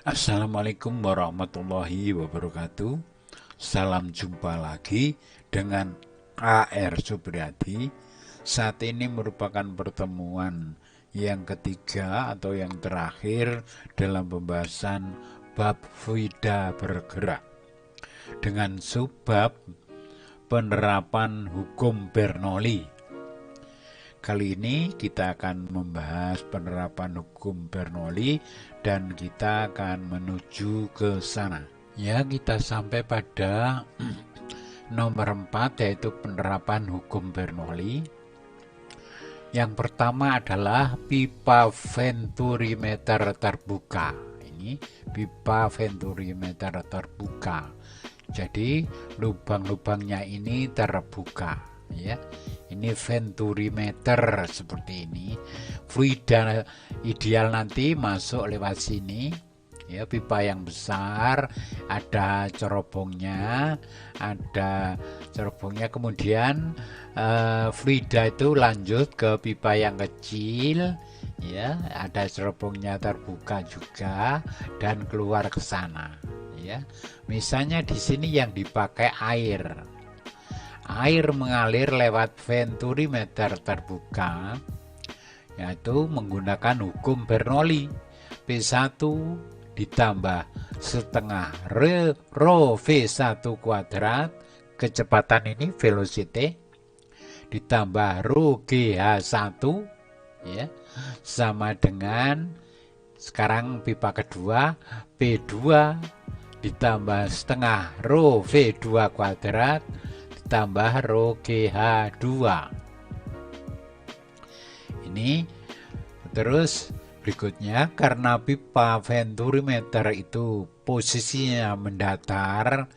Assalamualaikum warahmatullahi wabarakatuh. Salam jumpa lagi dengan AR Supriyadi. Saat ini merupakan pertemuan yang ketiga atau yang terakhir dalam pembahasan bab Fida bergerak dengan subbab penerapan hukum Bernoulli. Kali ini kita akan membahas penerapan hukum Bernoulli dan kita akan menuju ke sana. Ya, kita sampai pada nomor 4 yaitu penerapan hukum Bernoulli. Yang pertama adalah pipa venturimeter terbuka. Ini pipa venturimeter terbuka. Jadi lubang-lubangnya ini terbuka. Ya, ini venturimeter seperti ini. Fluida ideal nanti masuk lewat sini. Ya, pipa yang besar ada cerobongnya, kemudian fluida itu lanjut ke pipa yang kecil. Ya, ada cerobongnya terbuka juga dan keluar ke sana. Ya, misalnya di sini yang dipakai air. Air mengalir lewat venturimeter terbuka, yaitu menggunakan hukum Bernoulli. P1 ditambah setengah rho V1 kuadrat, kecepatan ini velocity, ditambah rho GH1, ya, sama dengan, sekarang pipa kedua, P2 ditambah setengah rho V2 kuadrat, tambah rho GH2. Ini terus berikutnya, karena pipa venturimeter itu posisinya mendatar,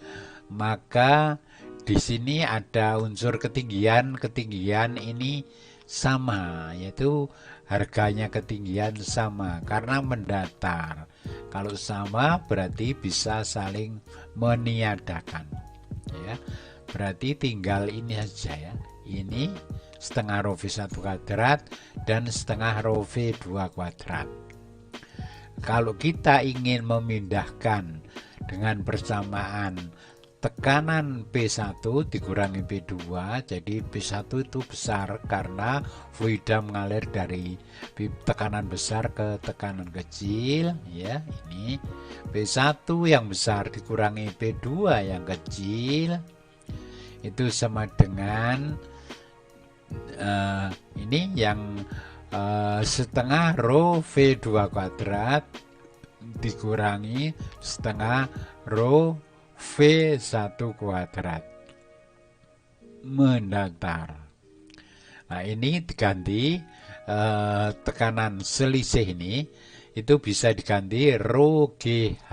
maka di sini ada unsur ketinggian. Ketinggian ini sama, yaitu harganya ketinggian sama karena mendatar. Kalau sama berarti bisa saling meniadakan. Ya. Berarti tinggal ini saja ya. Ini setengah rho V1 kuadrat dan setengah rho V2 kuadrat. Kalau kita ingin memindahkan dengan bersamaan tekanan P1 dikurangi P2, jadi P1 itu besar karena fluida mengalir dari tekanan besar ke tekanan kecil. Ya, ini P1 yang besar dikurangi P2 yang kecil, itu sama dengan ini yang setengah rho V2 kuadrat dikurangi setengah rho V1 kuadrat mendatar. Nah, ini diganti tekanan selisih ini itu bisa diganti rho GH.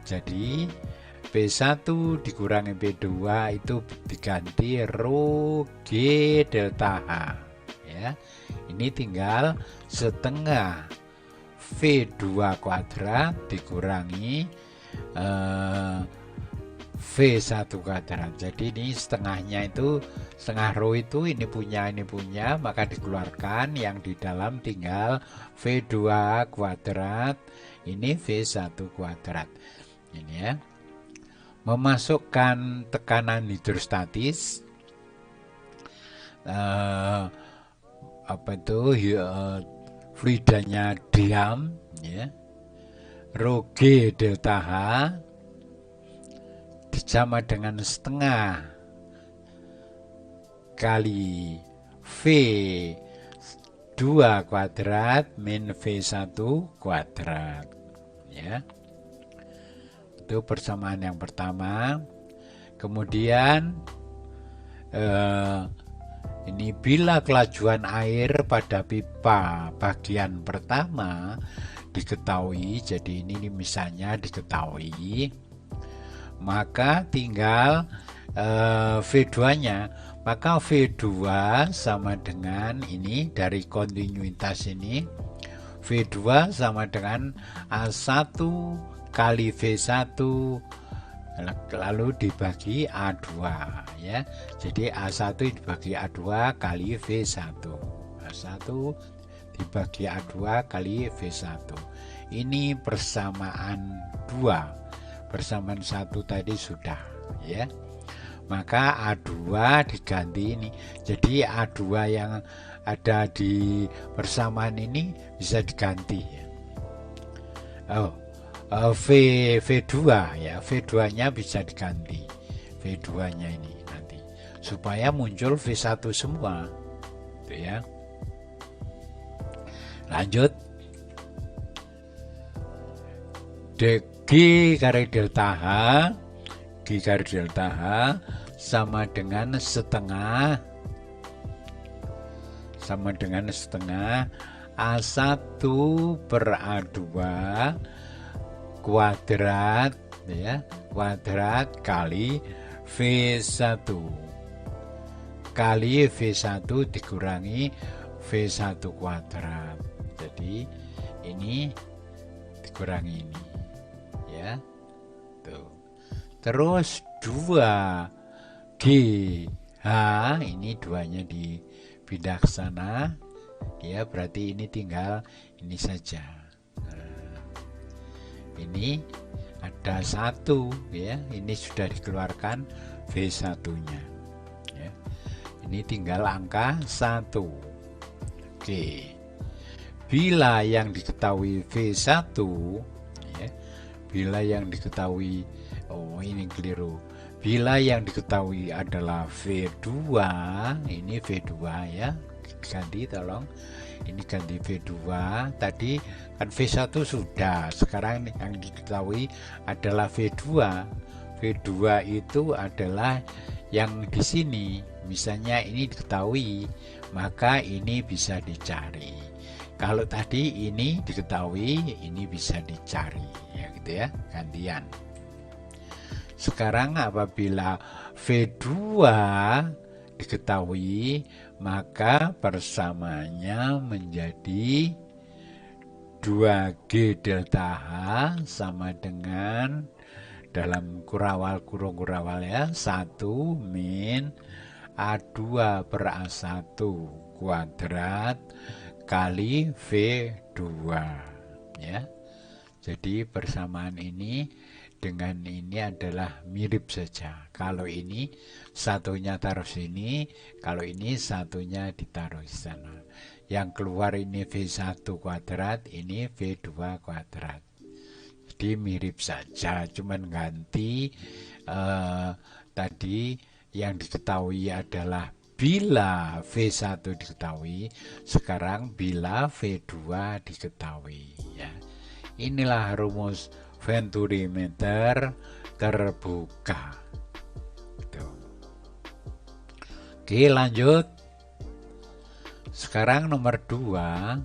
Jadi P1 dikurangi P2 itu diganti rho G delta H. Ya, ini tinggal setengah V2 kuadrat dikurangi V1 kuadrat. Jadi ini setengahnya itu, setengah rho itu ini punya, maka dikeluarkan, yang di dalam tinggal V2 kuadrat, ini V1 kuadrat. Ini ya. Memasukkan tekanan hidrostatis, fluidanya diam, ya, rho G delta H sama dengan setengah kali V2 kuadrat min V1 kuadrat. Ya, itu persamaan yang pertama. Kemudian ini bila kelajuan air pada pipa bagian pertama diketahui, jadi ini misalnya diketahui, maka tinggal V2-nya, maka V2 sama dengan ini dari kontinuitas ini, V2 sama dengan A1 kali V1 lalu dibagi A2 ya. Jadi A1 dibagi A2 kali V1. A1 dibagi A2 kali V1. ini persamaan 2. Persamaan 1 tadi sudah, ya. Maka A2 diganti ini. Jadi A2 yang ada di persamaan ini bisa diganti, ya. V2 ya, V2-nya bisa diganti. V2-nya ini nanti supaya muncul V1 semua. Gitu ya. Lanjut. G kali delta H, G kali delta H sama dengan setengah A1 per A2 kuadrat, ya, kuadrat kali V1 kali V1 dikurangi V1 kuadrat. Jadi ini dikurangi ini, ya. Tuh. Terus 2G H, ini 2-nya dipindah ke sana, ya, berarti ini tinggal ini saja. Nah, ini ada 1, ya, ini sudah dikeluarkan V1-nya, ya. Ini tinggal angka 1. Oke. Bila yang diketahui V1, ya, bila yang diketahui, oh ini keliru, bila yang diketahui adalah V2, ini V2 ya, ganti tolong, ini ganti V2, tadi kan V1 sudah, sekarang yang diketahui adalah V2. V2 itu adalah yang di sini, misalnya ini diketahui, maka ini bisa dicari. Kalau tadi ini diketahui, ini bisa dicari, ya gitu ya, gantian. Sekarang apabila V2 diketahui, maka persamaannya menjadi 2G delta H sama dengan, dalam kurawal, kurung kurawal ya, 1 min A2 per A1 kuadrat kali V2, ya. Jadi persamaan ini dengan ini adalah mirip saja. Kalau ini satunya taruh sini, kalau ini satunya ditaruh di sana. Yang keluar ini V1 kuadrat, ini V2 kuadrat. Jadi mirip saja, cuman ganti tadi yang diketahui adalah bila V1 diketahui, sekarang bila V2 diketahui, ya. Inilah rumus Venturi-meter terbuka. Tuh. Oke, lanjut. Sekarang nomor 2,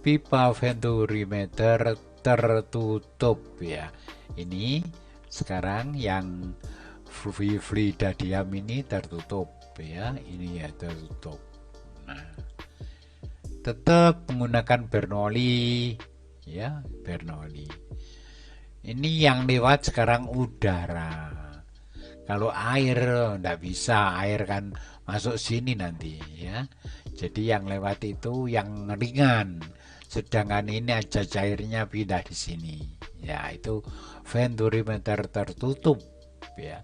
pipa Venturi-meter tertutup, ya. Ini sekarang yang fluida diam ini tertutup, ya, ini ya tertutup. Nah, tetap menggunakan Bernoulli, ya, Bernoulli. Ini yang lewat sekarang udara. Kalau air enggak bisa, air kan masuk sini nanti, ya. Jadi yang lewat itu yang ringan, sedangkan ini aja cairnya pindah di sini, ya. Itu Venturi-meter tertutup, ya.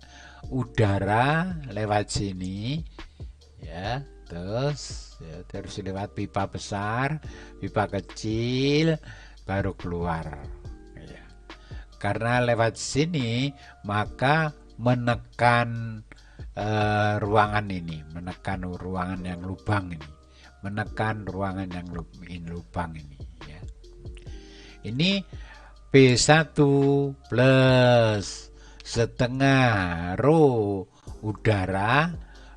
Udara lewat sini, ya, terus lewat pipa besar, pipa kecil, baru keluar, ya. Karena lewat sini maka menekan ruangan ini, menekan ruangan yang lubang ini, menekan ruangan yang lubang ini, ya. Ini P1 plus setengah rho udara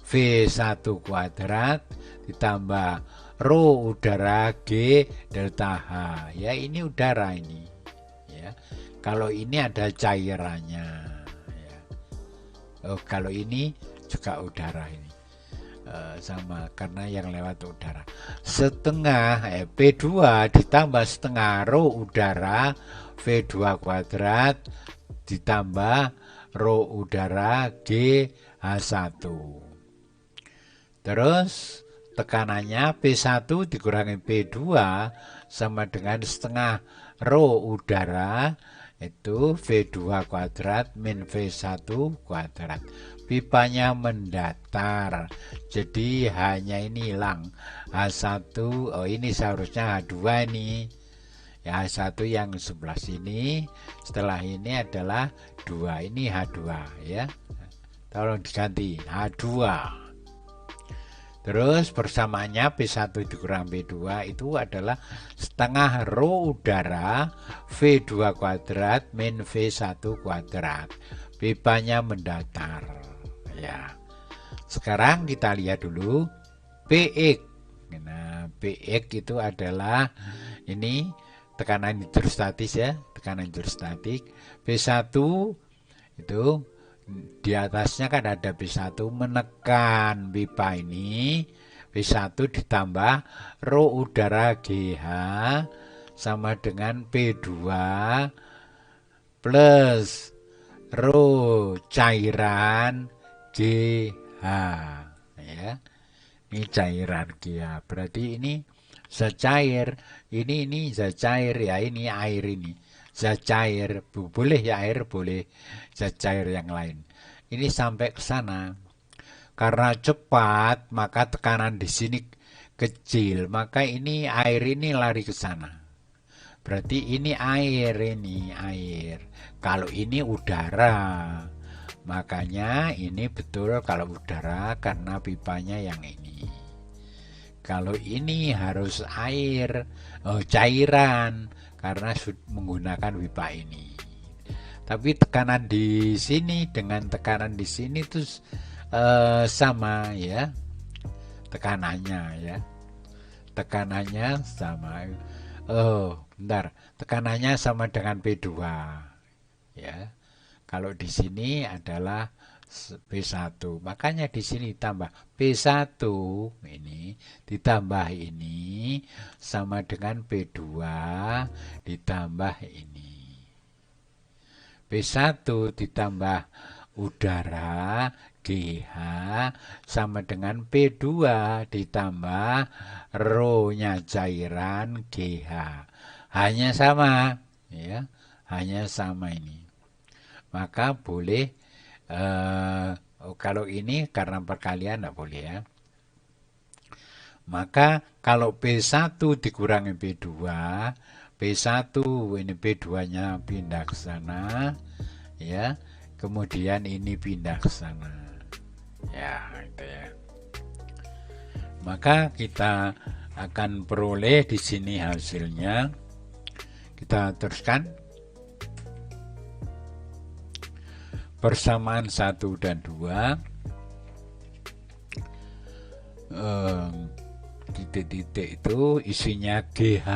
V1 kuadrat ditambah rho udara G delta H, ya, ini udara ini, ya. Kalau ini ada cairannya, ya. Oh, kalau ini juga udara ini, sama karena yang lewat udara. Setengah P2 ditambah setengah rho udara V2 kuadrat ditambah rho udara G H1. Terus tekanannya P1 dikurangi P2 sama dengan setengah rho udara itu V2 kuadrat min V1 kuadrat. Pipanya mendatar, jadi hanya ini hilang H1. Oh, ini seharusnya H2 ini ya, H1 yang sebelah sini, setelah ini adalah 2, ini H2 ya, tolong diganti H2. Terus persamaannya P1 dikurang P2 itu adalah setengah rho udara V2 kuadrat min V1 kuadrat. Pipanya mendatar. Ya. Sekarang kita lihat dulu Px. Nah, Px itu adalah ini tekanan hidrostatis ya, tekanan hidrostatik. P1 itu di atasnya kan ada P1 menekan pipa ini, P1 ditambah rho udara GH sama dengan P2 plus rho cairan GH ya. Ini cairan GH, berarti ini zat cair, ini zat cair ya, ini air, ini zat cair, boleh ya air, boleh zat cair yang lain. Ini sampai ke sana. Karena cepat, maka tekanan di sini kecil, maka ini air ini lari ke sana. Berarti ini air, ini air. Kalau ini udara, makanya ini betul kalau udara karena pipanya yang ini. Kalau ini harus air, cairan, karena menggunakan pipa ini. Tapi tekanan di sini dengan tekanan di sini itu sama ya, tekanannya ya, tekanannya sama. Bentar, tekanannya sama dengan P2 ya. Kalau di sini adalah P1, makanya di sini tambah P1 ini ditambah ini sama dengan P2 ditambah ini. P1 ditambah udara GH sama dengan P2 ditambah rho-nya cairan GH. Hanya sama ya, hanya sama ini. Maka boleh kalau ini karena perkalian tidak boleh ya. Maka kalau P1 dikurangi P2, P1 ini P2-nya pindah ke sana ya. Kemudian ini pindah ke sana. Ya, itu ya. Maka kita akan peroleh di sini hasilnya. Kita teruskan. Persamaan 1 dan 2, titik-titik itu isinya GH.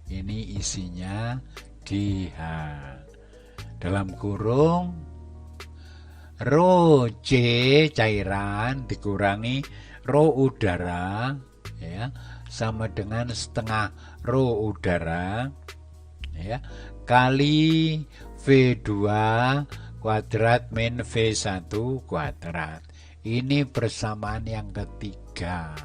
Ini isinya GH. Dalam kurung rho C cairan dikurangi rho udara ya, sama dengan setengah rho udara ya, kali V2 kuadrat min V1 kuadrat. Ini persamaan yang ketiga.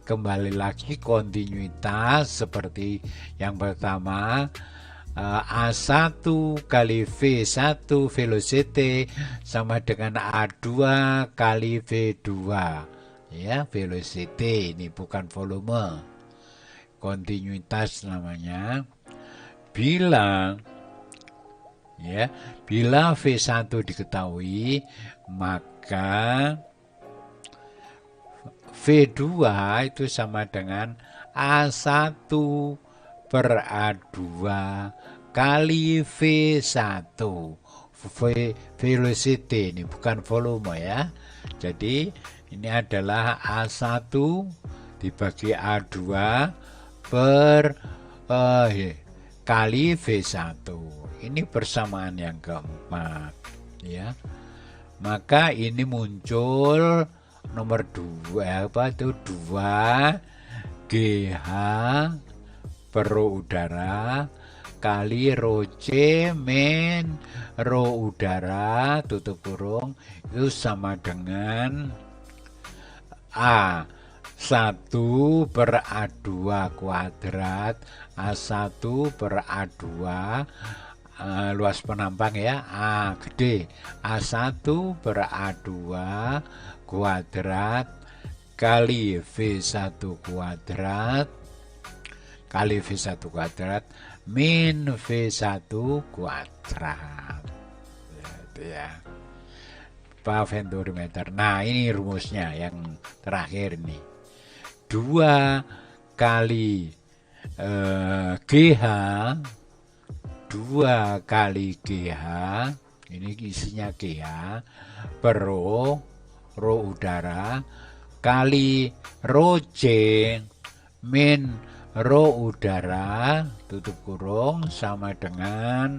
Kembali lagi kontinuitas seperti yang pertama, A1 kali V1 velocity sama dengan A2 kali V2 ya, velocity ini bukan volume, kontinuitas namanya. Bila V1 diketahui, maka V2 itu sama dengan A1 per A2 kali V1. Velocity ini bukan volume ya. Jadi ini adalah A1 dibagi A2 per kali V1. Ini persamaan yang keempat ya. Maka ini muncul nomor 2 2 GH per rho udara kali rho C min rho udara tutup kurung itu sama dengan A1 per A2 kuadrat A1 per A2, luas penampang ya, A gede, A1 per A2 kuadrat kali V1 kuadrat kali V1 kuadrat min V1 kuadrat. Itu ya. Paventurimeter. Nah, ini rumusnya yang terakhir nih. 2 kali GH, 2 kali GH, ini isinya GH, per rho udara, kali rho C min rho udara, tutup kurung, sama dengan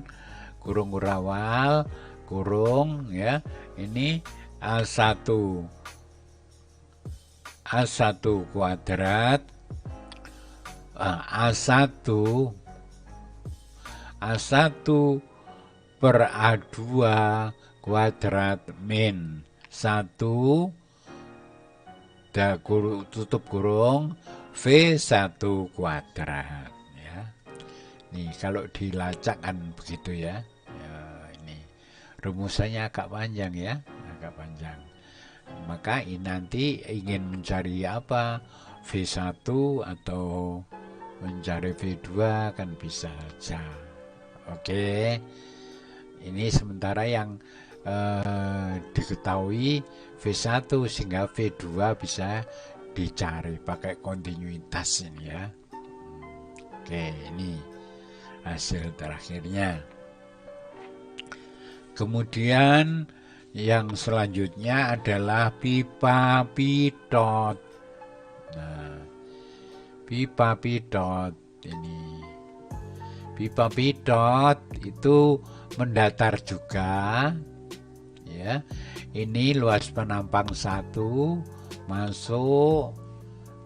kurung awal, kurung ya, ini A1 kuadrat, A1 per A2 kuadrat min 1 tutup kurung V1 kuadrat ya. Nih kalau dilacak kan begitu ya. Ini rumusannya agak panjang ya, agak panjang. Maka ini nanti ingin mencari apa, V1 atau mencari V2 kan bisa saja. Oke, ini sementara yang diketahui V1 sehingga V2 bisa dicari pakai kontinuitas ini ya. Oke, ini hasil terakhirnya. Kemudian yang selanjutnya adalah pipa pitot. Nah, pipa pitot ini. Pipa pitot itu mendatar juga ya. Ini luas penampang 1 masuk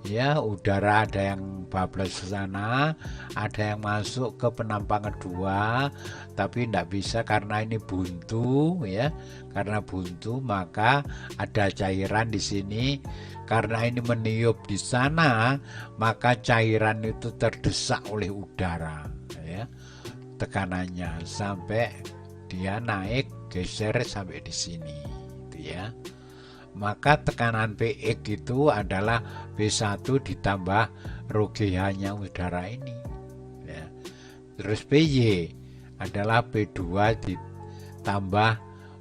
ya, udara ada yang bablas ke sana, ada yang masuk ke penampang kedua, tapi tidak bisa karena ini buntu ya. Karena buntu maka ada cairan di sini. Karena ini meniup di sana, maka cairan itu terdesak oleh udara ya. Tekanannya sampai dia naik, geser sampai di sini itu ya. Maka tekanan PX itu adalah P1 ditambah rho GH-nya udara ini ya. Terus PY adalah P2 ditambah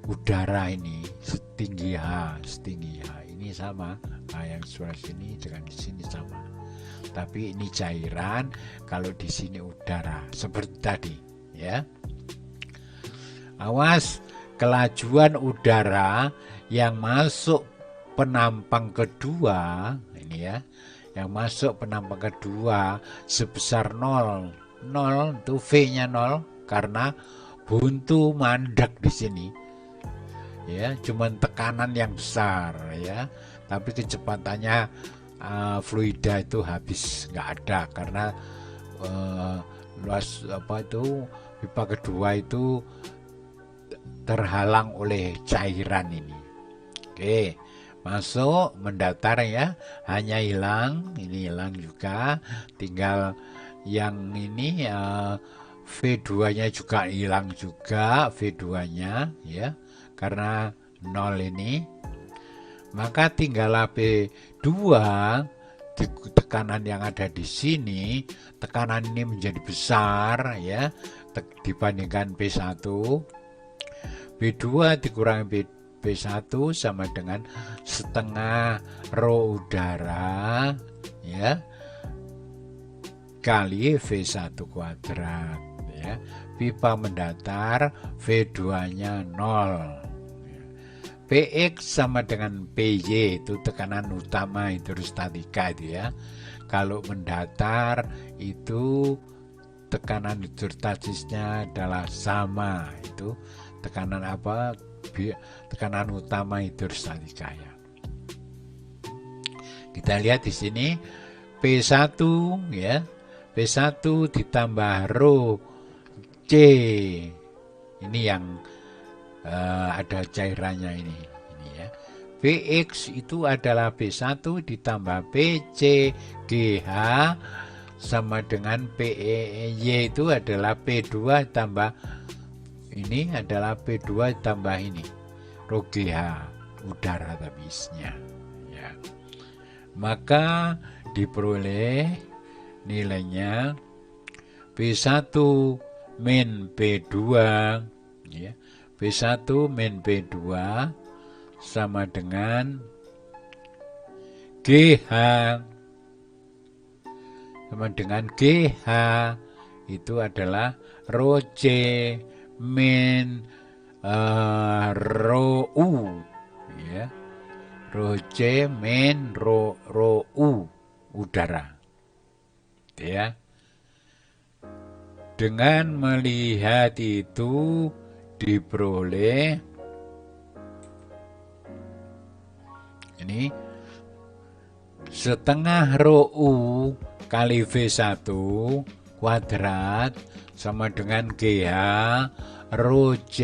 udara ini setinggi H, ini sama. Nah, yang sebelah sini dengan di sini sama. Tapi ini cairan, kalau di sini udara seperti tadi ya. Awas, kelajuan udara yang masuk penampang kedua ini ya, yang masuk penampang kedua sebesar 0 itu V-nya 0 karena buntu mandek di sini ya, cuman tekanan yang besar ya, tapi kecepatannya fluida itu habis nggak ada karena luas pipa kedua itu terhalang oleh cairan ini. Oke, masuk mendatar ya, hanya hilang, ini hilang juga, tinggal yang ini V2-nya juga hilang juga, V2-nya ya, karena 0 ini. Maka tinggallah P2, tekanan yang ada di sini, tekanan ini menjadi besar ya dibandingkan P1. P2 dikurangi P1 sama dengan setengah rho udara ya kali V1 kuadrat ya. Pipa mendatar, V2-nya 0. Px sama dengan Py, itu tekanan utama hidrostatika itu ya. Kalau mendatar itu tekanan hidrostatisnya adalah sama, itu tekanan apa? Tekanan utama hidrostatika ya. Kita lihat di sini P1 ya. P1 ditambah rho C. Ini yang ada cairannya ini ya. Px itu adalah P1 ditambah PC GH sama dengan PY itu adalah P2 tambah ini adalah P2 tambah ini rho GH udara habisnya ya. Maka diperoleh nilainya P1 min P2 ya. P1 min P2 sama dengan GH itu adalah rho C min rho U ya. Rho C min rho U udara ya. Dengan melihat itu diperoleh ini setengah rho U kali V1 kuadrat sama dengan GH rho C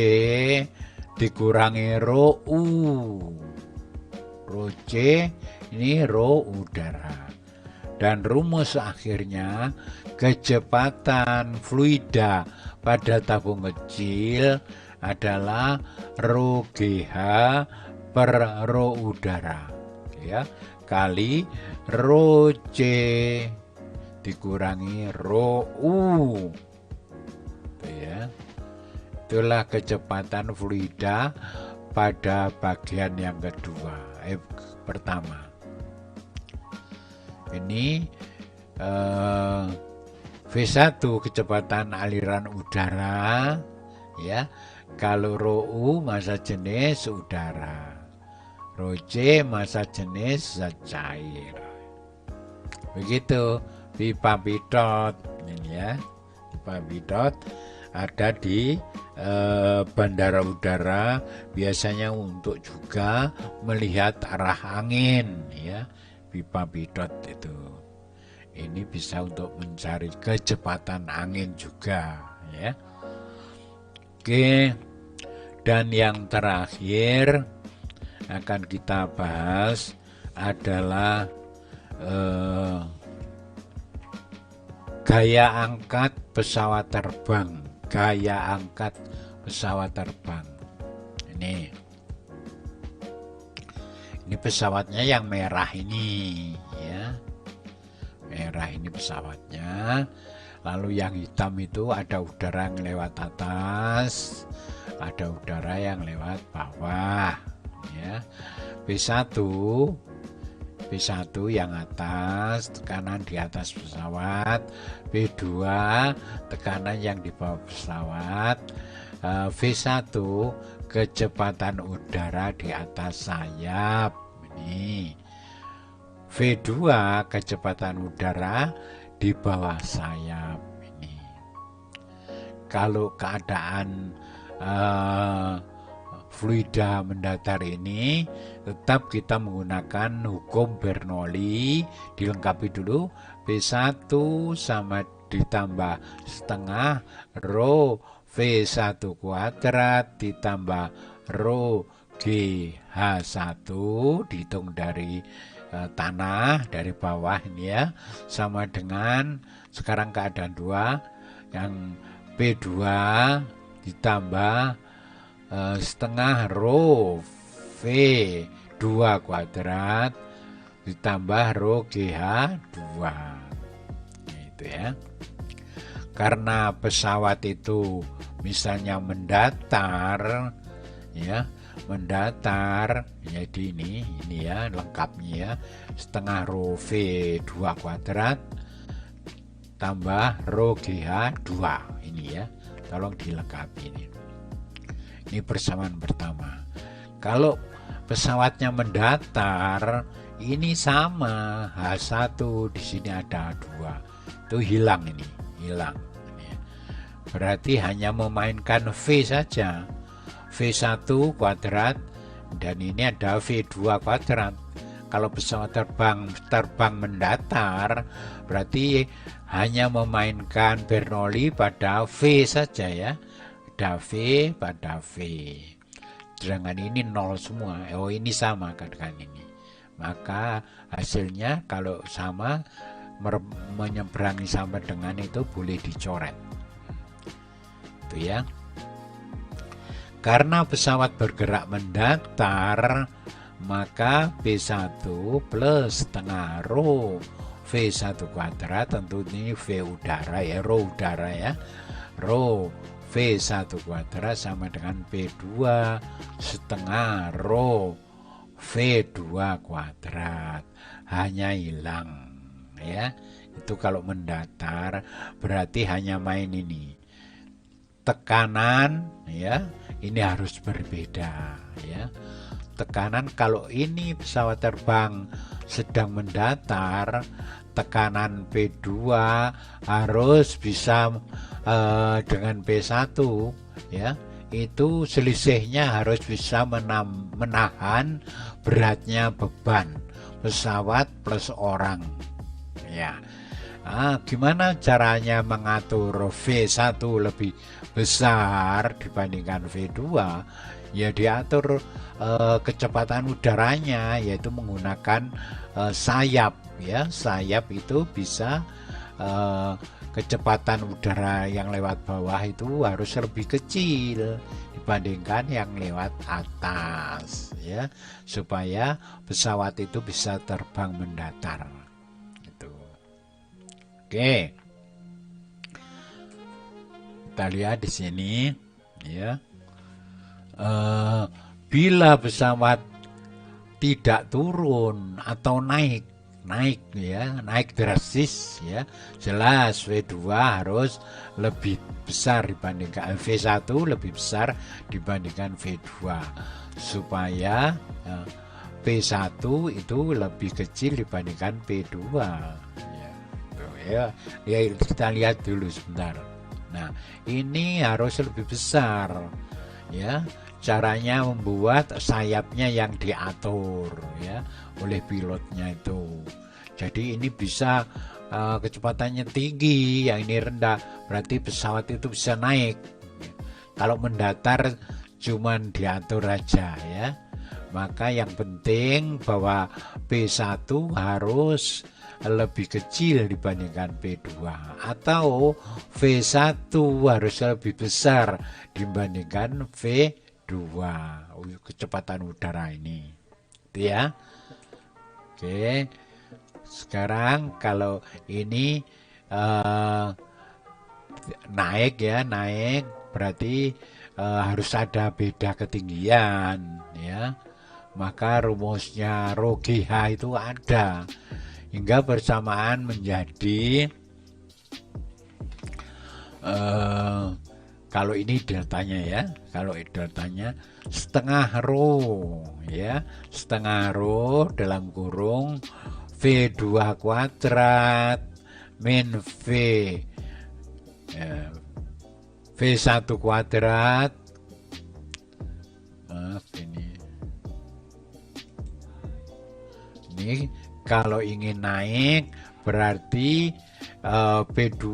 dikurangi rho U. Rho C ini rho udara. Dan rumus akhirnya kecepatan fluida pada tabung kecil adalah rho GH per rho udara ya, kali rho C dikurangi rho U ya. Itulah kecepatan fluida pada bagian yang kedua pertama. Ini V1 kecepatan aliran udara ya. Kalau rho U massa jenis udara, rho C massa jenis zat cair. Begitu pipa Pitot ini ya. Pipa Pitot ada di bandara udara, biasanya untuk juga melihat arah angin ya. Pipa Pitot itu ini bisa untuk mencari kecepatan angin juga ya. Oke, dan yang terakhir akan kita bahas adalah gaya angkat pesawat terbang. Gaya angkat pesawat terbang ini pesawatnya yang merah ini ya, merah ini pesawatnya. Lalu yang hitam itu ada udara yang lewat atas, ada udara yang lewat bawah ya. P1 yang atas, tekanan di atas pesawat. P2 tekanan yang di bawah pesawat. V1 kecepatan udara di atas sayap ini. V2 kecepatan udara di bawah sayap ini. Kalau keadaan fluida mendatar ini tetap kita menggunakan hukum Bernoulli. Dilengkapi dulu P1 sama ditambah setengah rho V1 kuadrat ditambah rho GH1 dihitung dari tanah, dari bawah ini ya, sama dengan sekarang keadaan 2 yang P2 ditambah setengah rho V2 kuadrat ditambah rho GH2 itu ya. Karena pesawat itu misalnya mendatar ya, jadi ini ya lengkapnya ya, setengah rho V2 kuadrat tambah rho GH2 ini ya, tolong dilengkapi ini persamaan pertama. Kalau pesawatnya mendatar ini sama H1, di sini ada 2 itu hilang ini ya. Berarti hanya memainkan V saja, V1 kuadrat dan ini ada V2 kuadrat. Kalau pesawat terbang mendatar berarti hanya memainkan Bernoulli pada V saja ya, ada V pada V. Sedangkan ini 0 semua. Oh ini sama kan ini. Maka hasilnya kalau sama menyeberangi sama dengan itu boleh dicoret. Itu ya. Karena pesawat bergerak mendatar, maka V1 plus setengah rho V1 kuadrat, tentu ini V udara ya, rho udara ya, rho V1 kuadrat sama dengan V2 setengah rho V2 kuadrat. Hanya hilang ya. Itu kalau mendatar berarti hanya main ini. Tekanan ya, ini harus berbeda ya. Tekanan kalau ini pesawat terbang sedang mendatar, tekanan P2 harus bisa dengan P1 ya, itu selisihnya harus bisa menahan beratnya beban pesawat plus orang ya. Gimana caranya mengatur V1 lebih besar dibandingkan V2? Ya diatur kecepatan udaranya, yaitu menggunakan sayap ya. Sayap itu bisa kecepatan udara yang lewat bawah itu harus lebih kecil dibandingkan yang lewat atas ya, supaya pesawat itu bisa terbang mendatar. Oke, kita lihat di sini ya. Bila pesawat tidak turun atau naik ya, naik drastis ya, jelas V2 harus lebih besar dibandingkan V1 lebih besar dibandingkan V2 supaya P1 itu lebih kecil dibandingkan P2 ya. Kita lihat dulu sebentar. Nah, ini harus lebih besar ya. Caranya membuat sayapnya yang diatur ya oleh pilotnya itu. Jadi ini bisa kecepatannya tinggi, yang ini rendah, berarti pesawat itu bisa naik. Kalau mendatar cuman diatur aja ya. Maka yang penting bahwa P1 harus lebih kecil dibandingkan P2 atau V1 harus lebih besar dibandingkan V2 kecepatan udara ini. Itu ya. Oke. Sekarang kalau ini naik ya, naik berarti harus ada beda ketinggian ya. Maka rumusnya rho GH itu ada, hingga bersamaan menjadi kalau ini deltanya ya, kalau deltanya setengah rho ya, setengah rho dalam kurung V2 kuadrat min V1 kuadrat, maaf ini kalau ingin naik berarti P2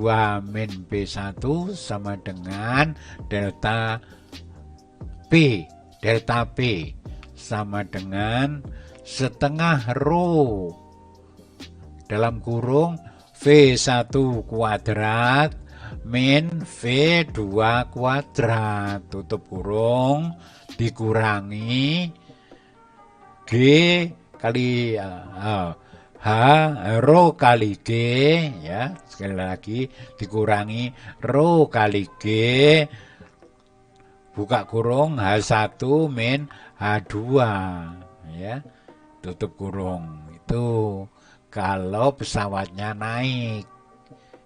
min P1 sama dengan delta P. Delta P sama dengan setengah rho dalam kurung V1 kuadrat min V2 kuadrat tutup kurung dikurangi G kali H rho kali G ya, sekali lagi dikurangi rho kali G buka kurung H1 min H2 ya, tutup kurung. Itu kalau pesawatnya naik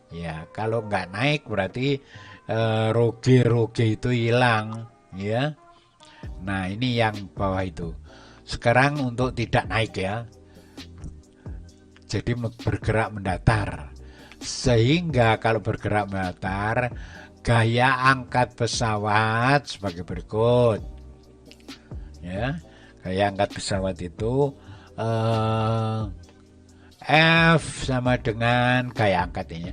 ya. Kalau nggak naik berarti rho G itu hilang ya. Nah ini yang bawah itu. Sekarang untuk tidak naik ya, jadi bergerak mendatar. Sehingga kalau bergerak mendatar, gaya angkat pesawat sebagai berikut. Ya, gaya angkat pesawat itu F sama dengan gaya angkatnya.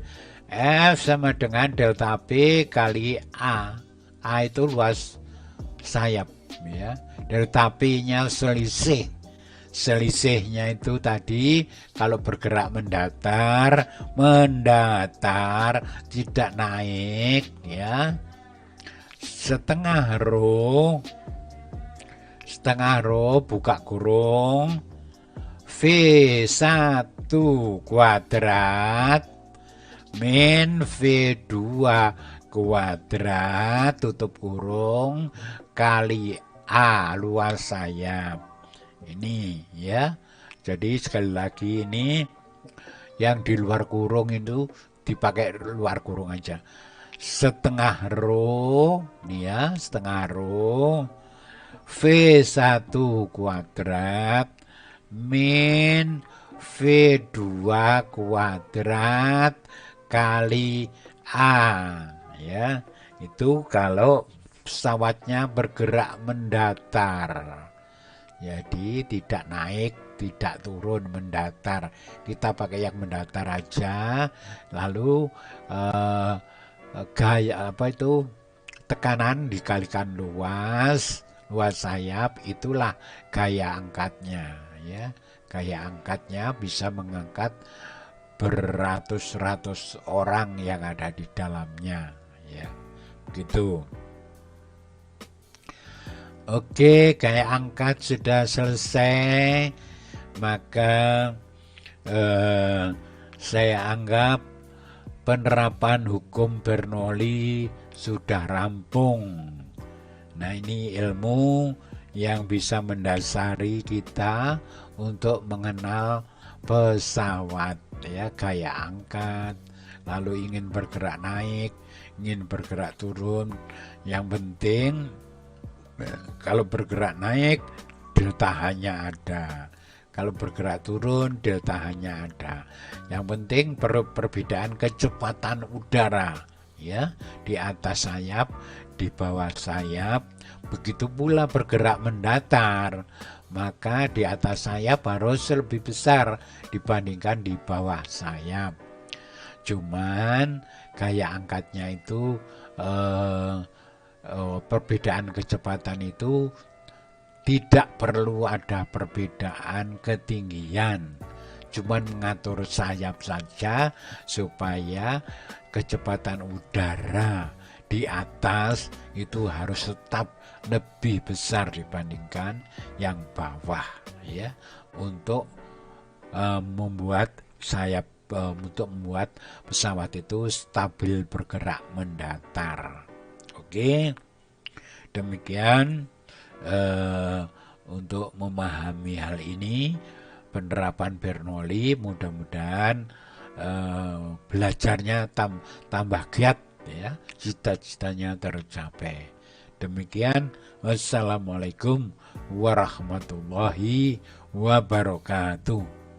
F sama dengan delta P kali A. A itu luas sayap ya. Delta P-nya selisih selisihnya itu tadi kalau bergerak mendatar tidak naik ya. Setengah row buka kurung V1 kuadrat min V2 kuadrat tutup kurung kali A luas sayap. Ini ya. Jadi sekali lagi ini yang di luar kurung itu dipakai luar kurung aja. Setengah row nih ya, setengah row V1 kuadrat min V2 kuadrat kali A ya. Itu kalau pesawatnya bergerak mendatar. Jadi tidak naik, tidak turun, mendatar. Kita pakai yang mendatar aja. Lalu gaya tekanan dikalikan luas sayap, itulah gaya angkatnya ya. Gaya angkatnya bisa mengangkat beratus-ratus orang yang ada di dalamnya ya. Begitu. Oke, gaya angkat sudah selesai, maka saya anggap penerapan hukum Bernoulli sudah rampung. Nah, ini ilmu yang bisa mendasari kita untuk mengenal pesawat ya, gaya angkat, lalu ingin bergerak naik, ingin bergerak turun. Yang penting kalau bergerak naik delta hanya ada, kalau bergerak turun delta hanya ada. Yang penting perbedaan kecepatan udara ya, di atas sayap, di bawah sayap. Begitu pula bergerak mendatar, maka di atas sayap harus lebih besar dibandingkan di bawah sayap. Cuman gaya angkatnya itu perbedaan kecepatan itu tidak perlu ada perbedaan ketinggian, cuman mengatur sayap saja supaya kecepatan udara di atas itu harus tetap lebih besar dibandingkan yang bawah ya, untuk membuat pesawat itu stabil bergerak mendatar. Oke, demikian untuk memahami hal ini, penerapan Bernoulli, mudah-mudahan belajarnya tambah giat ya, cita-citanya tercapai. Demikian, wassalamualaikum warahmatullahi wabarakatuh.